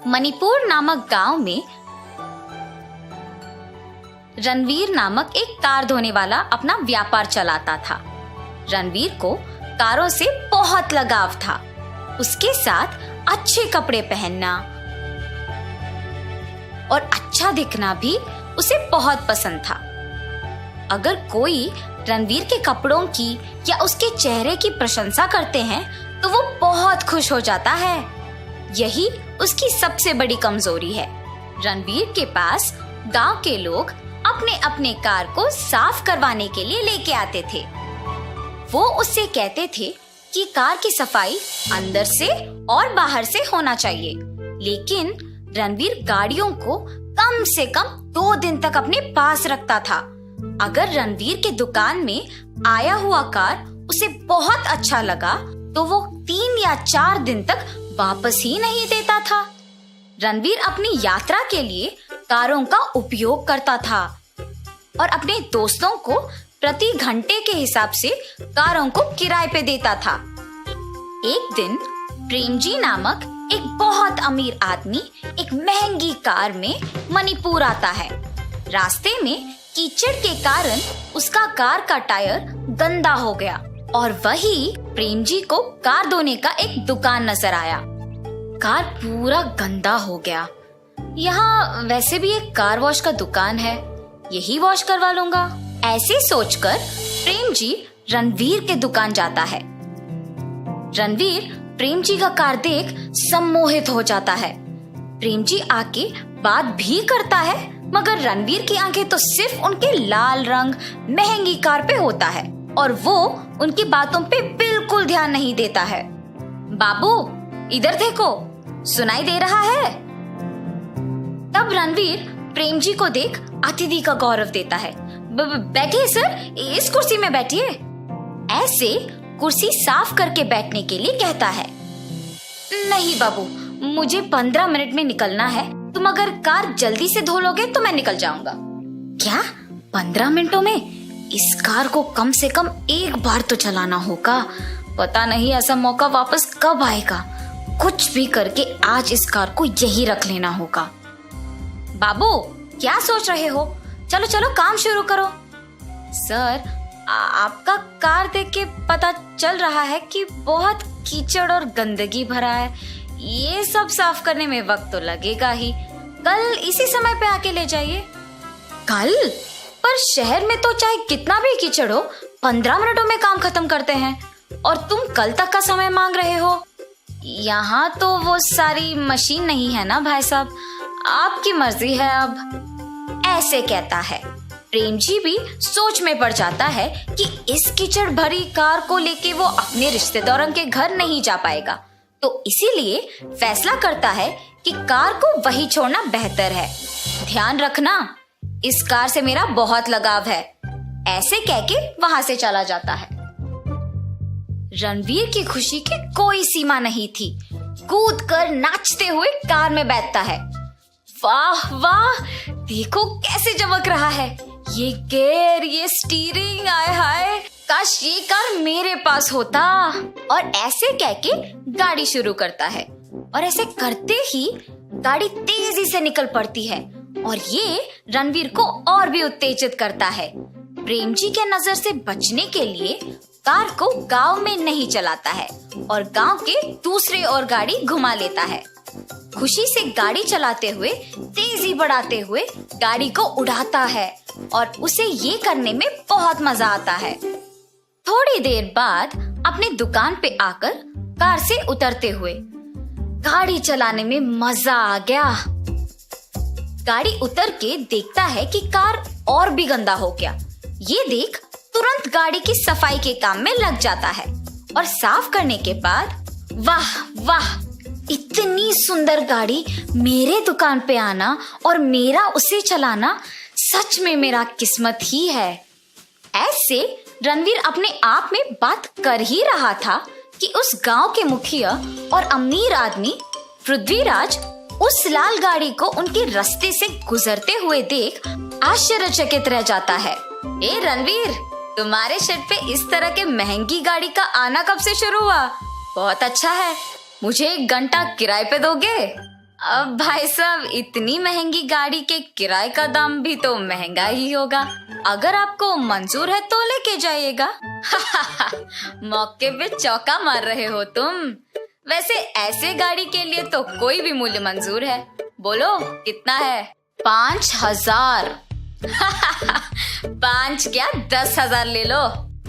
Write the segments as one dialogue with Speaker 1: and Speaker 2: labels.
Speaker 1: मणिपुर नामक गांव में रणवीर नामक एक कार धोने वाला अपना व्यापार चलाता था। रणवीर को कारों से बहुत लगाव था। उसके साथ अच्छे कपड़े पहनना और अच्छा दिखना भी उसे बहुत पसंद था। अगर कोई रणवीर के कपड़ों की या उसके चेहरे की प्रशंसा करते हैं तो वो बहुत खुश हो जाता है। यही उसकी सबसे बड़ी कमजोरी है। रणवीर के पास गांव के लोग अपने अपने कार को साफ करवाने के लिए लेके आते थे। वो उससे कहते थे कि कार की सफाई अंदर से और बाहर से होना चाहिए, लेकिन रणवीर गाड़ियों को कम से कम 2 दिन तक अपने पास रखता था। अगर रणवीर के दुकान में आया हुआ कार उसे बहुत अच्छा लगा तो वो 3 या 4 दिन तक वापस ही नहीं देता था। रणवीर अपनी यात्रा के लिए कारों का उपयोग करता था और अपने दोस्तों को प्रति घंटे के हिसाब से कारों को किराए पे देता था। एक दिन प्रेमजी नामक एक बहुत अमीर आदमी एक महंगी कार में मणिपुर आता है। रास्ते में कीचड़ के कारण उसका कार का टायर गंदा हो गया और वही प्रेमजी को कार धोने का एक दुकान नजर आया। कार पूरा गंदा हो गया। यहाँ वैसे भी एक कार वॉश का दुकान है, यही वॉश करवा लूंगा। ऐसे सोचकर प्रेमजी रणवीर के दुकान जाता है। रणवीर प्रेमजी का कार देख सम्मोहित हो जाता है। प्रेमजी आके बात भी करता है, मगर रणवीर की आंखें तो सिर्फ उनके लाल रंग महंगी कार पे होता है और वो उनकी बातों पे बिल्कुल ध्यान नहीं देता है। बाबू इधर देखो, सुनाई दे रहा है? तब रणवीर प्रेमजी को देख अतिथि का गौरव देता है। बैठिए सर, इस कुर्सी में बैठिए। ऐसे कुर्सी साफ करके बैठने के लिए कहता है। नहीं बाबू, मुझे 15 मिनट में निकलना है। तुम अगर कार जल्दी से धो लोगे तो मैं निकल जाऊंगा। क्या 15 मिनटों में? इस कार को कम से कम एक बार तो चलाना होगा। पता नहीं ऐसा मौका वापस कब आएगा। कुछ भी करके आज इस कार को यही रख लेना होगा। बाबू क्या सोच रहे हो? चलो चलो काम शुरू करो। सर, आपका कार देख के पता चल रहा है कि बहुत कीचड़ और गंदगी भरा है। ये सब साफ करने में वक्त तो लगेगा ही। कल इसी समय पे आके ले जाइए। कल? पर शहर में तो चाहे कितना भी कीचड़ हो 15 मिनटों में काम खत्म करते हैं और तुम कल तक का समय मांग रहे हो। यहाँ तो वो सारी मशीन नहीं है ना भाई साहब, आपकी मर्जी है अब। ऐसे कहता है। प्रेमजी भी सोच में पड़ जाता है कि इस कीचड़ भरी कार को लेके वो अपने रिश्तेदारों के घर नहीं जा पाएगा, तो इसीलिए फैसला करता है कि कार को वही छोड़ना बेहतर है। ध्यान रखना, इस कार से मेरा बहुत लगाव है। ऐसे कह के वहां से चला जाता है। रणवीर की खुशी की कोई सीमा नहीं थी। कूद कर नाचते हुए कार में बैठता है। वाह वाह, देखो कैसे चमक रहा है ये गियर, ये स्टीयरिंग। आए हाय, काश ये कार मेरे पास होता। और ऐसे कह के गाड़ी शुरू करता है और ऐसे करते ही गाड़ी तेजी से निकल पड़ती है और ये रणवीर को और भी उत्तेजित करता है। प्रेमजी के नजर से बचने के लिए कार को गांव में नहीं चलाता है और गांव के दूसरे ओर गाड़ी घुमा लेता है। खुशी से गाड़ी चलाते हुए तेजी बढ़ाते हुए गाड़ी को उड़ाता है और उसे ये करने में बहुत मजा आता है। थोड़ी देर बाद अपने दुकान पे आकर कार से उतरते हुए गाड़ी चलाने में मजा आ गया। गाड़ी उतर के देखता है कि कार और भी गंदा हो गया। ये देख तुरंत गाड़ी की सफाई के काम में लग जाता है और साफ करने के बाद वाह वाह, इतनी सुंदर गाड़ी मेरे दुकान पे आना और मेरा उसे चलाना सच में मेरा किस्मत ही है। ऐसे रणवीर अपने आप में बात कर ही रहा था कि उस गांव के मुखिया और अमीर आदमी पृथ्वीराज उस लाल गाड़ी को उनके रास्ते से गुजरते हुए देख आश्चर्यचकित रह जाता है। ए रणवीर, तुम्हारे शेड पे इस तरह के महंगी गाड़ी का आना कब से शुरू हुआ? बहुत अच्छा है। मुझे 1 घंटा किराए पे दोगे? अब भाई साहब, इतनी महंगी गाड़ी के किराए का दाम भी तो महंगा ही होगा। अगर आपको मंजूर है तो लेके जाइएगा। मौके पे चौका मार रहे हो तुम। वैसे ऐसे गाड़ी के लिए तो कोई भी मूल्य मंजूर है। बोलो कितना है? 5,000। 5 क्या 10,000 ले लो।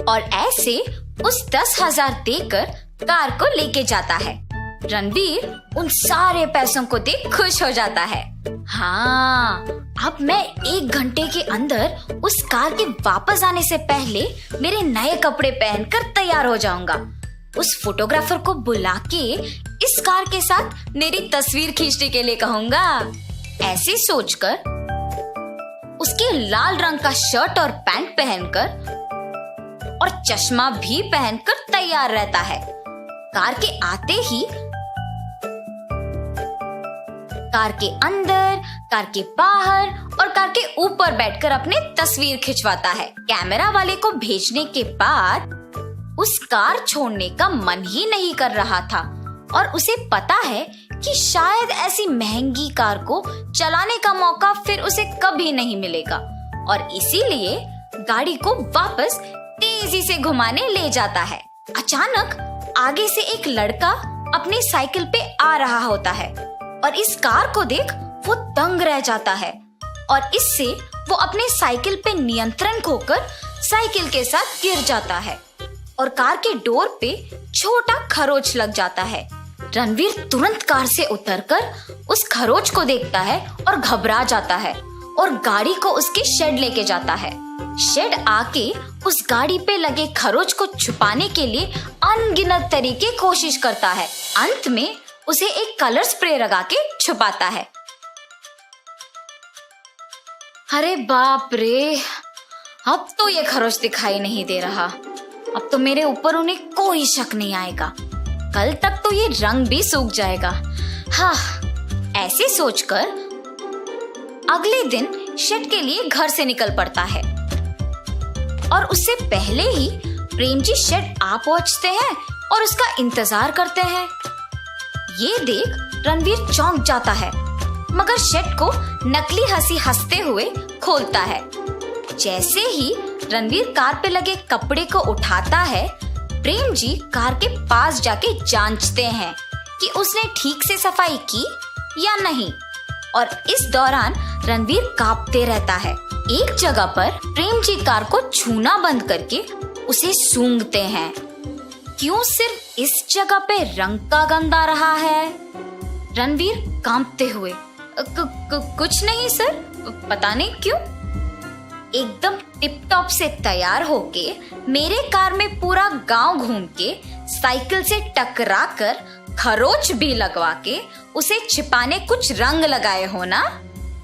Speaker 1: और ऐसे उस 10,000 देकर कार को लेके जाता है। रणवीर उन सारे पैसों को देख खुश हो जाता है। हाँ, अब मैं 1 घंटे के अंदर उस कार के वापस आने से पहले मेरे नए कपड़े पहनकर तैयार हो जाऊंगा। उस फोटोग्राफर को बुला के इस कार के साथ मेरी तस्वीर खींचने के लिए कहूंगा। ऐसे सोचकर उसके लाल रंग का शर्ट और पैंट पहनकर और चश्मा भी पहनकर तैयार रहता है। कार के आते ही कार के अंदर, कार के बाहर और कार के ऊपर बैठकर अपनी तस्वीर खिंचवाता है। कैमरा वाले को भेजने के बाद उस कार छोड़ने का मन ही नहीं कर रहा था और उसे पता है कि शायद ऐसी महंगी कार को चलाने का मौका फिर उसे कभी नहीं मिलेगा और इसीलिए गाड़ी को वापस तेजी से घुमाने ले जाता है। अचानक आगे से एक लड़का अपनी साइकिल पे आ रहा होता है और इस कार को देख वो दंग रह जाता है और इससे वो अपने साइकिल पे नियंत्रण खोकर साइकिल के साथ गिर जाता है और कार के डोर पे छोटा खरोच लग जाता है। रणवीर तुरंत कार से उतरकर उस खरोच को देखता है और घबरा जाता है और गाड़ी को उसके शेड लेके जाता है। शेड आके उस गाड़ी पे लगे खरोच को छुपाने के लिए अनगिनत तरीके कोशिश करता है। अंत में उसे एक कलर स्प्रे लगा के छुपाता है। अरे बाप रे, अब तो ये खरोच दिखाई नहीं दे रहा। अब तो मेरे ऊपर उन्हें कोई शक नहीं आएगा। कल तक तो ये रंग भी सूख जाएगा। हाँ, ऐसे सोचकर अगले दिन शेड के लिए घर से निकल पड़ता है और उससे पहले ही प्रेम जी शेड आ पहुंचते हैं और उसका इंतजार करते हैं। ये देख रणवीर चौंक जाता है मगर शेड को नकली हंसी हंसते हुए खोलता है। जैसे ही रणवीर कार पे लगे कपड़े को उठाता है, प्रेम जी कार के पास जाके जांचते हैं कि उसने ठीक से सफाई की या नहीं और इस दौरान रणवीर कांपते रहता है। एक जगह पर प्रेम जी कार को छूना बंद करके उसे सूंघते हैं। क्यों सिर्फ इस जगह पे रंग का गंध आ रहा है? रणवीर कांपते हुए कुछ नहीं सर, पता नहीं क्यों। एकदम टिप टॉप से तैयार होके मेरे कार में पूरा गांव घूम के साइकिल से टकरा कर खरोच भी लगवा के उसे छिपाने कुछ रंग लगाए हो ना,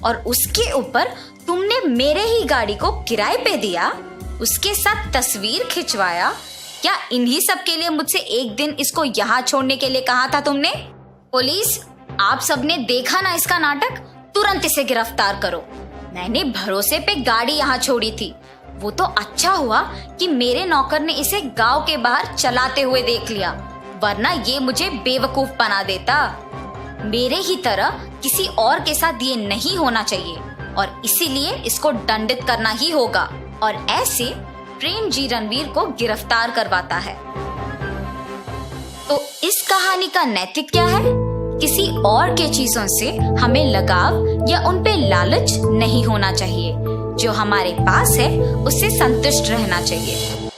Speaker 1: और उसके ऊपर तुमने मेरे ही गाड़ी को किराए पे दिया, उसके साथ तस्वीर खिंचवाया। क्या इन्हीं सब के लिए मुझसे एक दिन इसको यहाँ छोड़ने के लिए कहा था तुमने? पुलिस, आप सबने देखा ना इसका नाटक, तुरंत इसे गिरफ्तार करो। मैंने भरोसे पे गाड़ी यहाँ छोड़ी थी। वो तो अच्छा हुआ कि मेरे नौकर ने इसे गांव के बाहर चलाते हुए देख लिया, वरना ये मुझे बेवकूफ बना देता। मेरे ही तरह किसी और के साथ ये नहीं होना चाहिए और इसीलिए इसको दंडित करना ही होगा। और ऐसे प्रेम जी रणवीर को गिरफ्तार करवाता है। तो इस कहानी का नैतिक क्या है? किसी और के चीजों से हमें लगाव या उन पे लालच नहीं होना चाहिए। जो हमारे पास है उससे संतुष्ट रहना चाहिए।